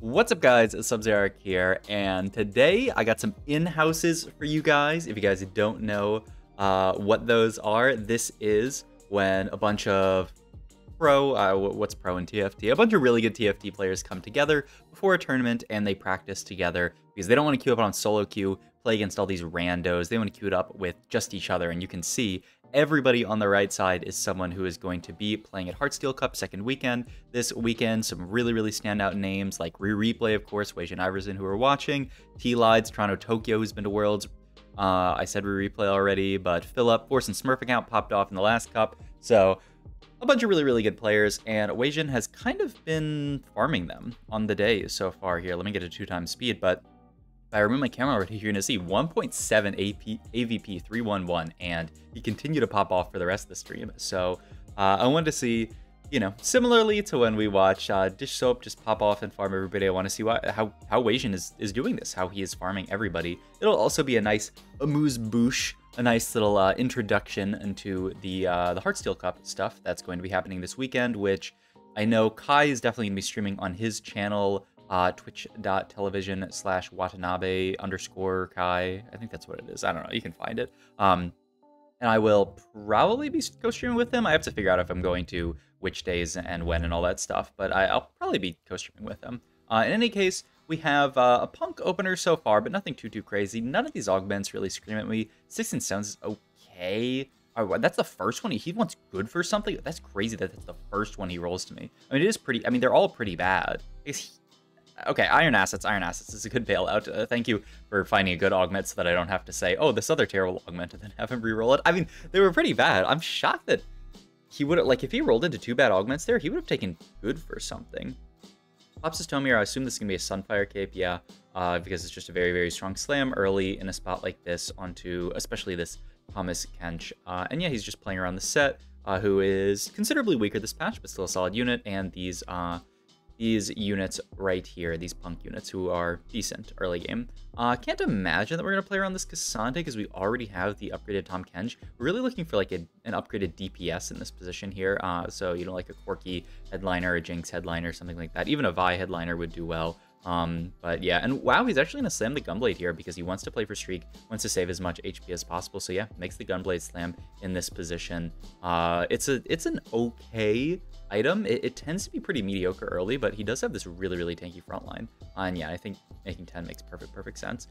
What's up, guys? It's Sub-Zero here, and today I got some in-houses for you guys. If you guys don't know what those are, this is when a bunch of what's pro in TFT? A bunch of really good TFT players come together before a tournament and they practice together because they don't want to queue up on solo queue, play against all these randos. They want to queue it up with just each other, and you can see everybody on the right side is someone who is going to be playing at Heartsteel Cup second weekend. This weekend, some really standout names like Replay, of course, Wei Iverson, who are watching, T-Lides, Toronto Tokyo, who's been to Worlds. I said Replay already, but Philip, Force and Smurf account popped off in the last cup. So a bunch of really good players, and Weijin has kind of been farming them on the day so far here. Let me get a 2x speed, but if I remove my camera right here, you're going to see 1.7 AVP 311, and he continued to pop off for the rest of the stream. So I wanted to see, you know, similarly to when we watch Dish Soap just pop off and farm everybody, I want to see how Weijin is doing this, how he is farming everybody. It'll also be a nice amuse-bouche, a nice little introduction into the Heartsteel Cup stuff that's going to be happening this weekend, which I know Kai is definitely going to be streaming on his channel, twitch.tv/Watanabe_Kai. I think that's what it is. I don't know. You can find it. And I will probably be co-streaming with him. I have to figure out if I'm going to, which days and when and all that stuff, but I'll probably be co-streaming with him. In any case, we have a Punk opener so far, but nothing too crazy. None of these augments really scream at me. 6 and Stones is okay. Oh, that's the first one. He wants good for something. That's crazy that that's the first one he rolls to me. I mean, it is pretty. I mean, they're all pretty bad. Okay, Iron Assets is a good bailout. Thank you for finding a good augment so that I don't have to say, oh, this other terrible augment, and then have him re-roll it. I mean, they were pretty bad. I'm shocked that he would have, like, if he rolled into 2 bad augments there, he would have taken good for something. Popsis Tomir, I assume this is going to be a Sunfire cape, yeah, because it's just a very strong slam early in a spot like this onto, especially this Thomas Kench. And yeah, he's just playing around the set, who is considerably weaker this patch, but still a solid unit, and these units right here, these Punk units who are decent early game. Can't imagine that we're going to play around this Cassandra because we already have the upgraded Tom Kench. We're really looking for like an upgraded DPS in this position here. So, you know, like a Corki headliner, a Jinx headliner, something like that. Even a Vi headliner would do well. But yeah, and wow, he's actually going to slam the Gunblade here because he wants to play for Streak, wants to save as much HP as possible. So yeah, makes the Gunblade slam in this position. It's an okay item. It tends to be pretty mediocre early, but he does have this really tanky front line. And yeah, I think making 10 makes perfect sense.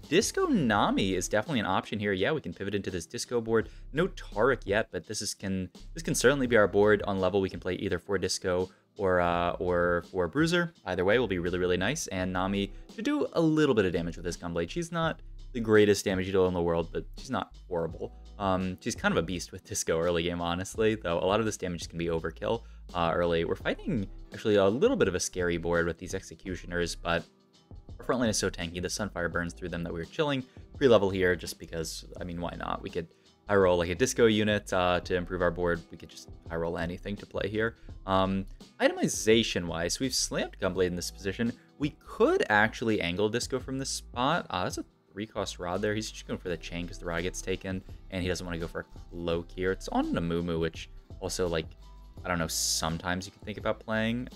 Disco Nami is definitely an option here. Yeah, we can pivot into this Disco board. No Taric yet, but this can certainly be our board on level. We can play either for Disco or for Bruiser. Either way will be really nice, and Nami should do a little bit of damage with this Gunblade. She's not the greatest damage dealer in the world, but she's not horrible. She's kind of a beast with Disco early game, honestly, though a lot of this damage can be overkill early. We're fighting actually a little bit of a scary board with these Executioners, but our front line is so tanky. The Sunfire burns through them that we're chilling pre-level here just because, I mean, why not? We could high roll like a Disco unit to improve our board. We could just high roll anything to play here. Itemization wise, we've slammed Gunblade in this position. We could actually angle Disco from this spot. That's a 3-cost rod there. He's just going for the chain because the rod gets taken, and he doesn't want to go for a cloak here. It's on Namumu, which also, like, I don't know, sometimes you can think about playing.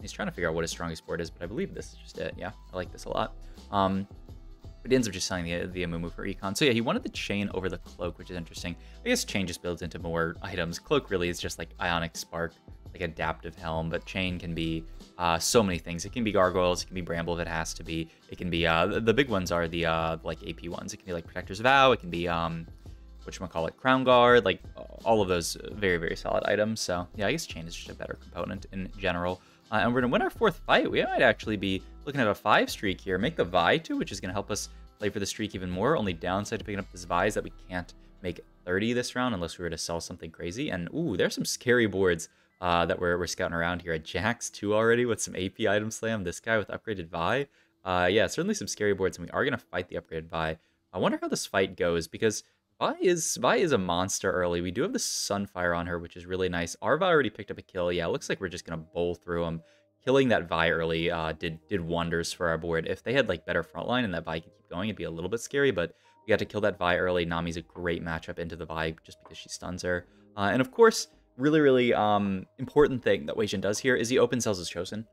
He's trying to figure out what his strongest board is, but I believe this is just it. Yeah, I like this a lot. But he ends up just selling the Amumu for Econ. So yeah, he wanted the chain over the cloak, which is interesting. I guess chain just builds into more items. Cloak really is just like Ionic Spark, like Adaptive Helm, but chain can be so many things. It can be Gargoyles, it can be Bramble if it has to be. It can be, the big ones are the like AP ones. It can be like Protector's Vow, it can be, whatchamacallit, Crown Guard, like all of those very solid items. So yeah, I guess chain is just a better component in general. And we're going to win our 4th fight. We might actually be looking at a 5 streak here. Make the Vi too, which is going to help us play for the streak even more. Only downside to picking up this Vi is that we can't make 30 this round unless we were to sell something crazy. And ooh, there's some scary boards that we're scouting around here. A Jax 2 already with some AP item slam. This guy with upgraded Vi. Yeah, certainly some scary boards, and we are going to fight the upgraded Vi. I wonder how this fight goes because Vi is a monster early. We do have the Sunfire on her, which is really nice. Our Vi already picked up a kill. Yeah, it looks like we're just going to bowl through him. Killing that Vi early did wonders for our board. If they had like better frontline and that Vi could keep going, it'd be a little bit scary, but we got to kill that Vi early. Nami's a great matchup into the Vi just because she stuns her. And of course, really important thing that Weijin does here is he open sells his Chosen.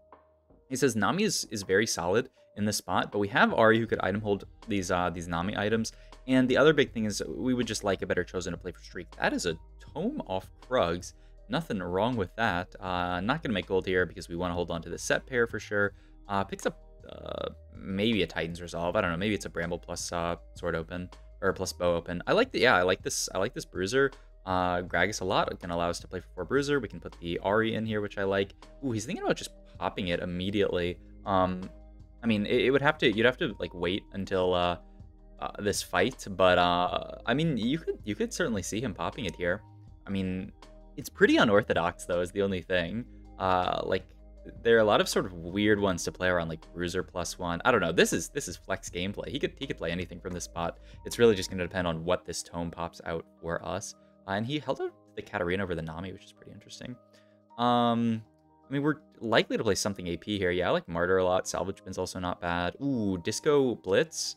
He says Nami is very solid in this spot, but we have Ari who could item hold these Nami items. And the other big thing is we would just like a better chosen to play for streak. That is a tome off Krugs. Nothing wrong with that. Not going to make gold here because we want to hold on to the set pair for sure. Picks up maybe a Titan's Resolve. I don't know. Maybe it's a Bramble plus Sword Open or plus Bow Open. I like the I like this Bruiser. Gragas a lot. It can allow us to play for 4 Bruiser. We can put the Ari in here, which I like. Ooh, he's thinking about just popping it immediately. I mean, it would have to. You'd have to like wait until this fight, but I mean, you could certainly see him popping it here. I mean, it's pretty unorthodox though, is the only thing. Like there are a lot of sort of weird ones to play around, like Bruiser +1. I don't know. This is flex gameplay. He could play anything from this spot. It's really just going to depend on what this tome pops out for us. And he held out the Katarina over the Nami, which is pretty interesting. I mean, we're likely to play something AP here. Yeah, I like Martyr a lot. Salvage Bin's also not bad. Ooh, Disco Blitz.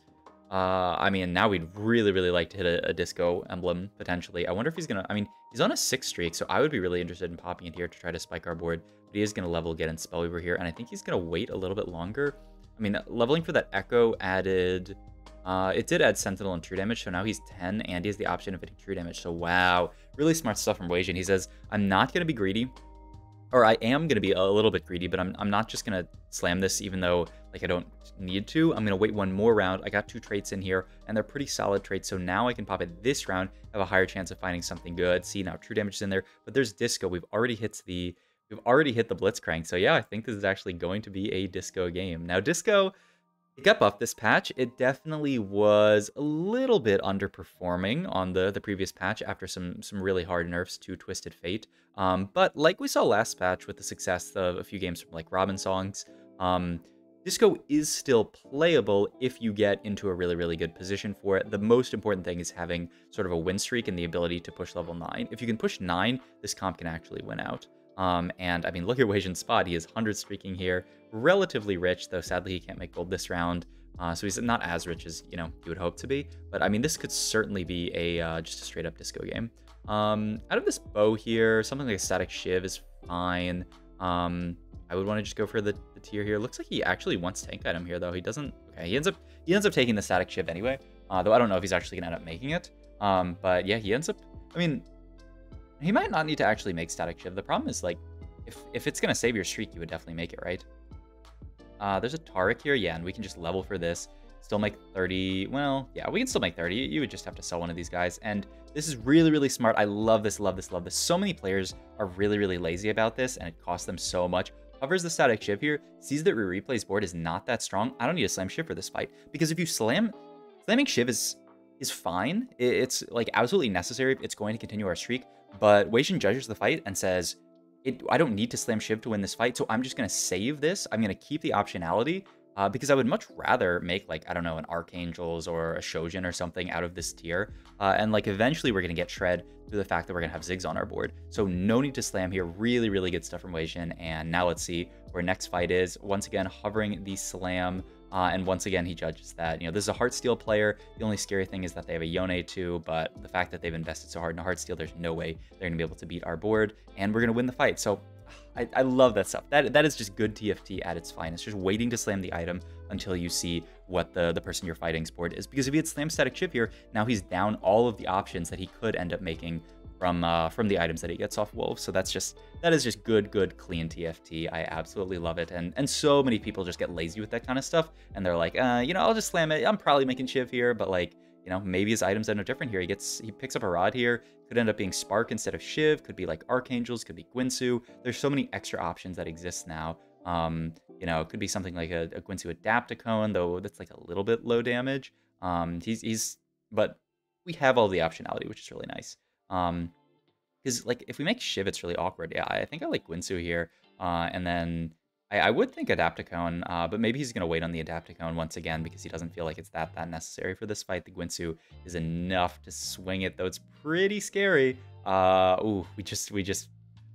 I mean, now we'd really, really like to hit a Disco emblem, potentially. I wonder if he's going to... I mean, he's on a 6 streak, so I would be really interested in popping it here to try to spike our board. But he is going to level, get in Spellweaver here, and I think he's going to wait a little bit longer. I mean, leveling for that Echo added... it did add Sentinel and True Damage, so now he's 10, and he has the option of hitting True Damage. So, wow. Really smart stuff from Weijin. He says, I'm not going to be greedy. Or I am going to be a little bit greedy, but I'm not just going to slam this even though like I don't need to. I'm going to wait one more round. I got 2 traits in here, and they're pretty solid traits, so now I can pop it this round, have a higher chance of finding something good. See, now True Damage is in there, but there's Disco. We've already hit the Blitzcrank, so yeah, I think this is actually going to be a Disco game. Now, Disco... It got buffed this patch. It definitely was a little bit underperforming on the previous patch after some really hard nerfs to Twisted Fate. But like we saw last patch with the success of a few games from like Robin Songs, Disco is still playable if you get into a really, really good position for it. The most important thing is having sort of a win streak and the ability to push level 9. If you can push 9, this comp can actually win out. And I mean, look at Weijin's spot. He is 100 streaking here. Relatively rich, though sadly he can't make gold this round. So he's not as rich as, you know, you would hope to be. But I mean, this could certainly be a just a straight up Disco game. Out of this bow here, something like a Static Shiv is fine. I would want to just go for the tier here. Looks like he actually wants tank item here, though. He doesn't. Okay, he ends up taking the Static Shiv anyway. Though I don't know if he's actually gonna end up making it. But yeah, he ends up. I mean, he might not need to actually make Static Shiv. The problem is, like, if it's going to save your streak, you would definitely make it, right? There's a Taric here, yeah, and we can just level for this. Still make 30. Well, yeah, we can still make 30. You would just have to sell one of these guys. And this is really, really smart. I love this, love this, love this. So many players are really, really lazy about this, and it costs them so much. Hovers the Static Shiv here, sees that replay's board is not that strong. I don't need to slam Shiv for this fight. Because if you slamming Shiv is fine. It's like absolutely necessary if it's going to continue our streak. But Weijin judges the fight and says, I don't need to slam Shiv to win this fight, so I'm just going to save this. I'm going to keep the optionality because I would much rather make, like, I don't know, an Archangels or a Shojin or something out of this tier. And, like, eventually we're going to get shred through the fact that we're going to have Ziggs on our board. So no need to slam here. Really, really good stuff from Weijin. And now let's see where next fight is. Once again, hovering the slam. And once again, he judges that, you know, this is a Heartsteel player. The only scary thing is that they have a Yone too, but the fact that they've invested so hard in Heartsteel, there's no way they're going to be able to beat our board, and we're going to win the fight. So I love that stuff. That is just good TFT at its finest. Just waiting to slam the item until you see what the person you're fighting's board is. Because if he had slammed Static Shiv here, now he's down all of the options that he could end up making from the items that he gets off Wolf. So that is just good, clean TFT. I absolutely love it. And so many people just get lazy with that kind of stuff. And they're like, you know, I'll just slam it. I'm probably making Shiv here, but like, you know, maybe his items end up different here. He picks up a Rod here. Could end up being Spark instead of Shiv. Could be like Archangels. Could be Gwinsu. There's so many extra options that exist now. You know, it could be something like a Gwinsu Adaptacone, though that's like a little bit low damage. But we have all the optionality, which is really nice. Because like if we make Shiv, it's really awkward. Yeah, I think I like Gwinsu here. And then I would think Adaptacone, but maybe he's gonna wait on the Adaptacone once again because he doesn't feel like it's that necessary for this fight. The Gwinsu is enough to swing it, though it's pretty scary. Ooh, we just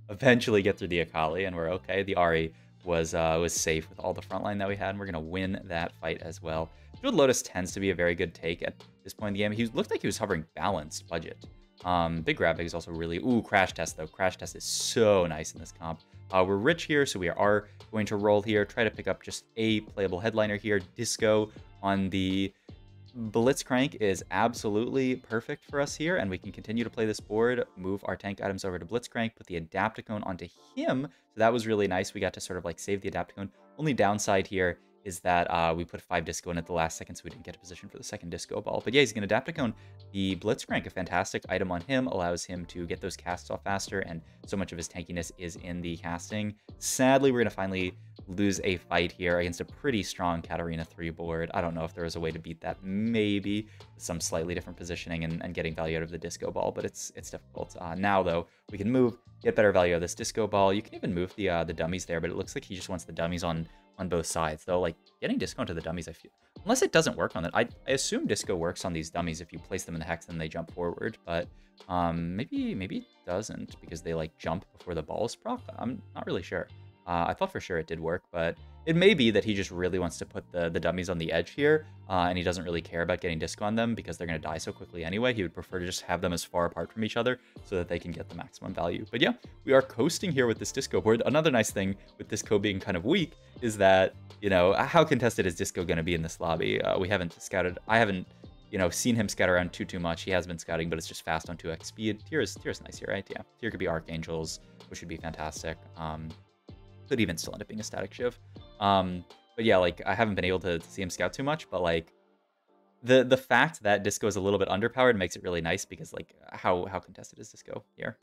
eventually get through the Akali and we're okay. The Ari was safe with all the frontline that we had, and we're gonna win that fight as well. Jeweled Lotus tends to be a very good take at this point in the game. He looked like he was hovering balanced budget. Big Grab Bag is also really... Ooh, Crash Test, though. Crash Test is so nice in this comp. We're rich here, so we are going to roll here, try to pick up just a playable headliner here. Disco on the Blitzcrank is absolutely perfect for us here, and we can continue to play this board, move our tank items over to Blitzcrank, put the Adapticone onto him. So that was really nice. We got to sort of like save the Adapticone. Only downside here is that we put 5 Disco in at the last second, so we didn't get a position for the second Disco ball. But yeah, he's going to Adapticone the Blitzcrank. A fantastic item on him, allows him to get those casts off faster, and so much of his tankiness is in the casting. Sadly, we're going to finally lose a fight here against a pretty strong Katarina 3 board. I don't know if there was a way to beat that, maybe some slightly different positioning and getting value out of the Disco ball, but it's difficult. Now, though, we can move, get better value out of this Disco ball. You can even move the dummies there, but it looks like he just wants the dummies on both sides, though. Like, getting Disco into the dummies, I feel, unless it doesn't work on it. I assume Disco works on these dummies if you place them in the hex and they jump forward, but maybe it doesn't because they like jump before the balls proc. I'm not really sure. I thought for sure it did work, but it may be that he just really wants to put the dummies on the edge here, and he doesn't really care about getting Disco on them because they're going to die so quickly anyway. He would prefer to just have them as far apart from each other so that they can get the maximum value. But yeah, we are coasting here with this Disco board. Another nice thing with Disco being kind of weak is that, you know, how contested is Disco going to be in this lobby? We haven't scouted. I haven't, you know, seen him scout around too much. He has been scouting, but it's just fast on 2x speed. Tier is nice here, right? Yeah, Tier could be Archangels, which would be fantastic. Could even still end up being a static shiv. But yeah, like, I haven't been able to see him scout too much, but like the fact that Disco is a little bit underpowered makes it really nice because like how contested is Disco here?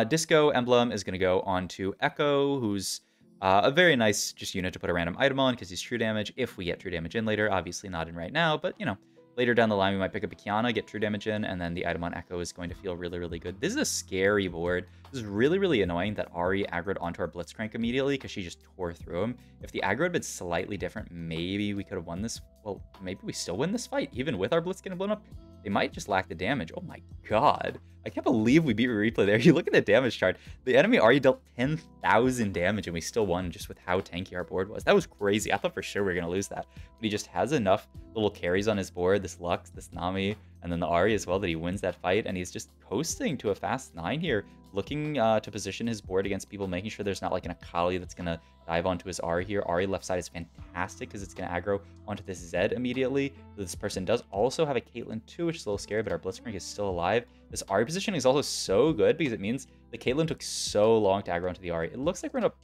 Disco emblem is going to go on to Echo, who's a very nice just unit to put a random item on because he's true damage if we get true damage in later. Obviously not in right now, but you know, later down the line we might pick up a Kiana, get true damage in, and then the item on Echo is going to feel really, really good. This is a scary board. This is really, really annoying that Ari aggroed onto our Blitzcrank immediately because she just tore through him. If the aggro had been slightly different, maybe we could have won this. Well, maybe we still win this fight, even with our Blitz getting blown up. They might just lack the damage. Oh my god. I can't believe we beat Replay there. You look at the damage chart. The enemy already dealt 10,000 damage and we still won just with how tanky our board was. That was crazy. I thought for sure we were going to lose that. But he just has enough little carries on his board. This Lux, this Nami, and then the Ari as well, that he wins that fight. And he's just coasting to a fast 9 here, looking to position his board against people, making sure there's not like an Akali that's going to dive onto his Ari here. Ari left side is fantastic because it's going to aggro onto this Zed immediately. This person does also have a Caitlyn too, which is a little scary, but our Blitzcrank is still alive. This Ari positioning is also so good because it means the Caitlyn took so long to aggro onto the Ari. It looks like we're going to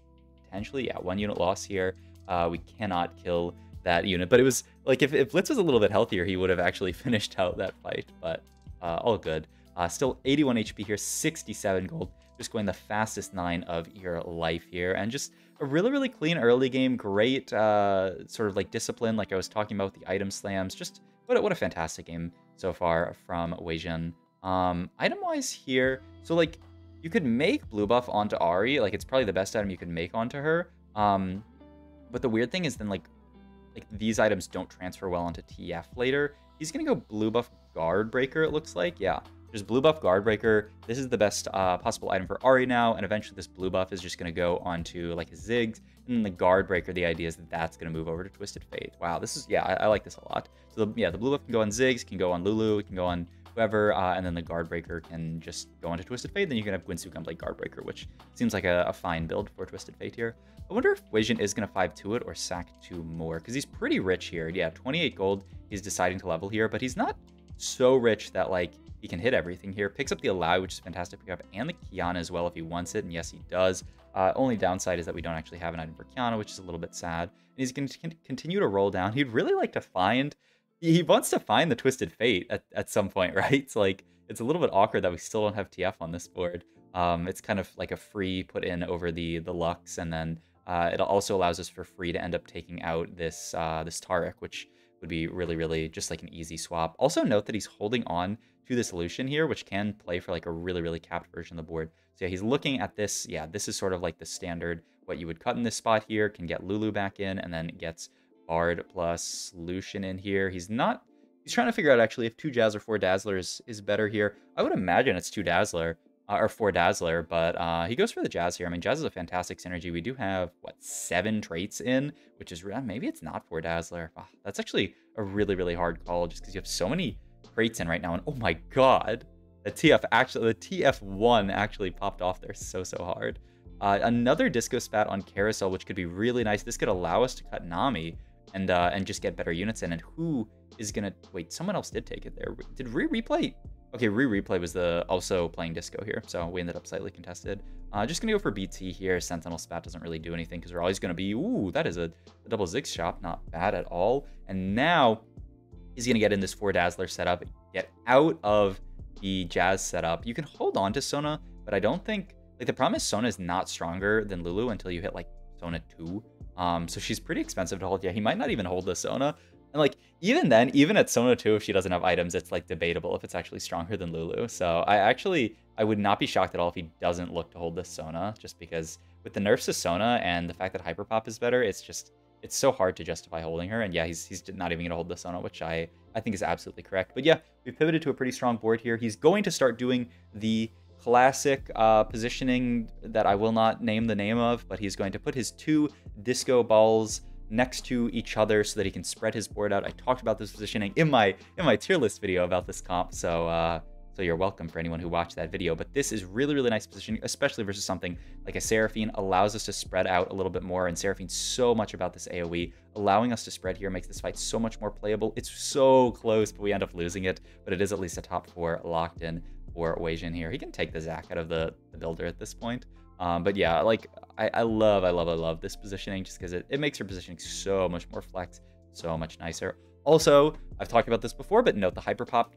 potentially, yeah, 1 unit loss here. We cannot kill that unit, but it was like if Blitz was a little bit healthier, he would have actually finished out that fight, but all good. Still 81 HP here, 67 gold. Just going the fastest 9 of your life here, and just a really, really clean early game. Great sort of like discipline, like I was talking about with the item slams. Just what a fantastic game so far from Weijin. Item-wise here, so like you could make blue buff onto Ari, like it's probably the best item you can make onto her. But the weird thing is then like these items don't transfer well onto TF later. He's gonna go blue buff guard breaker, it looks like. Yeah, just blue buff guard breaker. This is the best possible item for Ari now, and eventually this blue buff is just gonna go onto like his Ziggs, and then the guard breaker, the idea is that that's gonna move over to Twisted Fate. Wow, this is, yeah, I like this a lot. So the blue buff can go on Ziggs, can go on Lulu, it can go on whoever, and then the guard breaker can just go onto Twisted Fate. Then you can have Gwynsu Gunblade guard breaker, which seems like a fine build for Twisted Fate here. I wonder if Weijin is going to 5-2 it or sack 2 more, because he's pretty rich here. Yeah, 28 gold he's deciding to level here, but he's not so rich that like he can hit everything here. Picks up the Allow, which is fantastic to pick up, and the Kiana as well if he wants it, and yes, he does. Only downside is that we don't actually have an item for Kiana, which is a little bit sad. And he's going to continue to roll down. He'd really like to find... He wants to find the Twisted Fate at some point, right? It's like, it's a little bit awkward that we still don't have TF on this board. It's kind of like a free put in over the Lux, and then it also allows us for free to end up taking out this this Taric, which would be really, really just like an easy swap. Also note that he's holding on to the solution here, which can play for like a really, really capped version of the board. So yeah, he's looking at this. Yeah, this is sort of like the standard, what you would cut in this spot here, can get Lulu back in, and then gets Bard plus Lucian in here. He's trying to figure out actually if 2 Jazz or 4 Dazzler is better here. I would imagine it's 2 Dazzler or 4 Dazzler, but he goes for the Jazz here. I mean, Jazz is a fantastic synergy. We do have, what, 7 traits in, which is, maybe it's not 4 Dazzler. Wow, that's actually a really, really hard call just because you have so many traits in right now. And oh my god, the TF1 actually popped off there so hard. Another disco spat on Carousel, which could be really nice. This could allow us to cut Nami and just get better units in. And who is gonna wait? Someone else did take it there. Did replay? Okay, replay was also playing disco here, so we ended up slightly contested. Just gonna go for BT here. Sentinel spat doesn't really do anything because we're always gonna be, ooh, that is a double Ziggs shop, not bad at all. And now he's gonna get in this 4 Dazzler setup, get out of the Jazz setup. You can hold on to Sona, but I don't think, like, the problem is Sona is not stronger than Lulu until you hit like Sona 2. So she's pretty expensive to hold. Yeah, he might not even hold the Sona. And like, even then, even at Sona 2, if she doesn't have items, it's like debatable if it's actually stronger than Lulu. So I would not be shocked at all if he doesn't look to hold this Sona, just because with the nerfs to Sona and the fact that Hyper Pop is better, it's so hard to justify holding her. And yeah, he's not even gonna hold the Sona, which I think is absolutely correct. But yeah, we pivoted to a pretty strong board here. He's going to start doing the classic positioning that I will not name the name of, but he's going to put his 2 disco balls next to each other so that he can spread his board out. I talked about this positioning in my tier list video about this comp, so you're welcome for anyone who watched that video. But this is really, really nice positioning, especially versus something like a Seraphine. Allows us to spread out a little bit more, and Seraphine's so much about this AoE. Allowing us to spread here makes this fight so much more playable. It's so close, but we end up losing it, but it is at least a top 4 locked in for Wajin here. He can take the Zac out of the builder at this point. But yeah, like, I love this positioning just because it makes your positioning so much more flex, so much nicer. Also, I've talked about this before, but note the Hyper Pop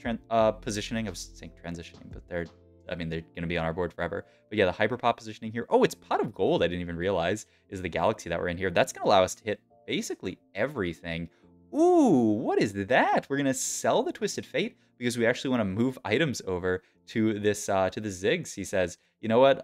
positioning. I was saying transitioning, but they're going to be on our board forever. But yeah, the Hyper Pop positioning here. Oh, it's Pot of Gold. I didn't even realize is the Galaxy that we're in here. That's going to allow us to hit basically everything. Ooh, what is that? We're going to sell the Twisted Fate because we actually want to move items over to this to the Ziggs. He says, you know what?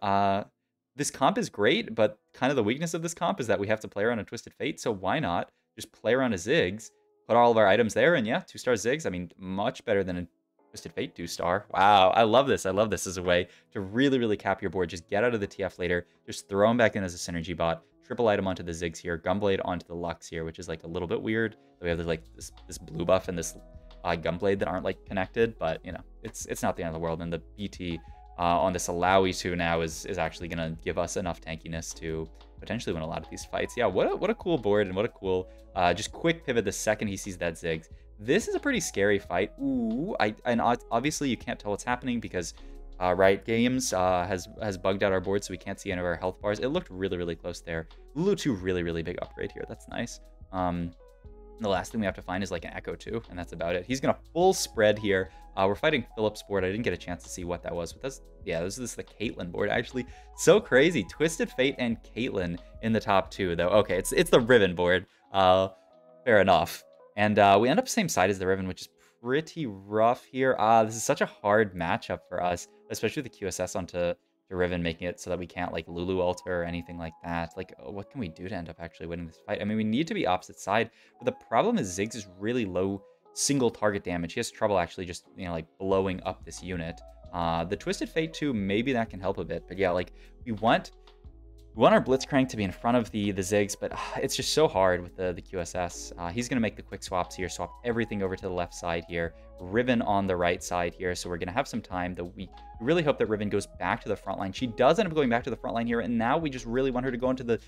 This comp is great, but kind of the weakness of this comp is that we have to play around a Twisted Fate, so why not just play around a Ziggs, put all of our items there, and yeah, 2-star Ziggs. I mean, much better than a Twisted Fate 2-star. Wow, I love this. I love this as a way to really, really cap your board. Just get out of the TF later, just throw them back in as a synergy bot, triple item onto the Ziggs here, Gunblade onto the Lux here, which is like a little bit weird. We have like this blue buff and this Gunblade that aren't like connected, but you know, it's not the end of the world. And the BT on this Alawi 2 now is actually going to give us enough tankiness to potentially win a lot of these fights. Yeah, what a cool board, and what a cool just quick pivot the second he sees that Ziggs. This is a pretty scary fight. Ooh, and obviously you can't tell what's happening because Riot Games has bugged out our board, so we can't see any of our health bars. It looked really, really close there. Lulu 2, really, really big upgrade here. That's nice. The last thing we have to find is like an Echo 2, and that's about it. He's going to full spread here. We're fighting Philip's board. I didn't get a chance to see what that was, but this is the Caitlyn board, actually. So crazy. Twisted Fate and Caitlyn in the top 2, though. Okay, it's the Riven board. Fair enough. And we end up same side as the Riven, which is pretty rough here. This is such a hard matchup for us, especially with the QSS onto Riven, making it so that we can't like Lulu alter or anything like that. Like, what can we do to end up actually winning this fight? I mean, we need to be opposite side, but the problem is Ziggs is really low single target damage. He has trouble actually just, you know, like blowing up this unit. The Twisted Fate 2, maybe that can help a bit, but yeah, like we want our Blitzcrank to be in front of the Ziggs, but it's just so hard with the QSS. He's going to make the quick swaps here, swap everything over to the left side here, Riven on the right side here, so we're going to have some time. We really hope that Riven goes back to the front line. She does end up going back to the front line here, and now we just really want her to go into the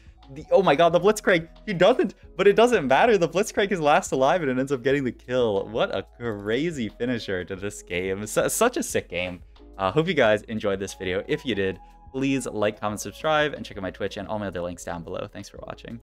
oh my god, the Blitzcrank! He doesn't, but it doesn't matter. The Blitzcrank is last alive, and it ends up getting the kill. What a crazy finisher to this game. It's such a sick game. Hope you guys enjoyed this video. If you did, please like, comment, subscribe, and check out my Twitch and all my other links down below. Thanks for watching.